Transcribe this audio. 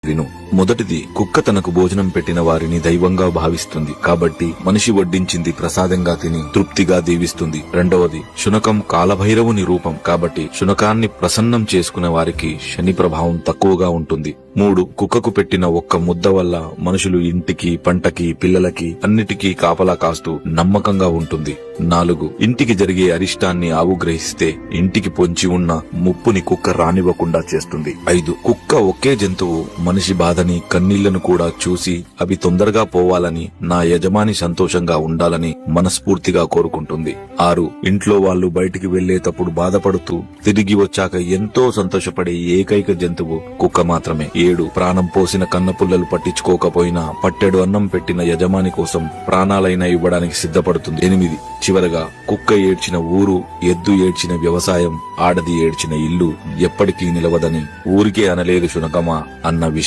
విను. మొదటిది, కుక్క తనకు భోజనం పెట్టిన వారిని దైవంగా భావిస్తుంది కాబట్టి మనిషి వడ్డించింది ప్రసాదంగా తిని తృప్తిగా దీవిస్తుంది. రెండవది, శునకం కాలభైరవుని రూపం కాబట్టి శునకాన్ని ప్రసన్నం చేసుకునే వారికి శని ప్రభావం తక్కువగా ఉంటుంది. 3, కుక్కకు పెట్టిన ఒక్క ముద్ద వల్ల మనుషులు ఇంటికి, పంటకి, పిల్లలకి అన్నిటికీ కాపలా కాస్తూ నమ్మకంగా ఉంటుంది. 4, ఇంటికి జరిగే అరిష్టాన్ని ఆవు గ్రహిస్తే ఇంటికి పొంచి ఉన్న ముప్పుని కుక్క రానివ్వకుండా చేస్తుంది. 5, కుక్క ఒకే జంతువు మనిషి బాధని, కన్నీళ్లను కూడా చూసి అవి తొందరగా పోవాలని, నా యజమాని సంతోషంగా ఉండాలని మనస్ఫూర్తిగా కోరుకుంటుంది. 6, ఇంట్లో వాళ్ళు బయటికి వెళ్లేటప్పుడు బాధపడుతూ తిరిగి వచ్చాక ఎంతో సంతోషపడే ఏకైక జంతువు కుక్క మాత్రమే. 7, ప్రాణం పోసిన కన్నపుల్లలు పట్టించుకోకపోయినా పట్టెడు అన్నం పెట్టిన యజమాని కోసం ప్రాణాలైనా ఇవ్వడానికి సిద్ధపడుతుంది. 8, చివరగా కుక్క ఏడ్చిన ఊరు, ఎద్దు ఏడ్చిన వ్యవసాయం, ఆడది ఏడ్చిన ఇల్లు ఎప్పటికీ నిలవదని ఊరికే అనలేదు శునకమా అన్న విషయం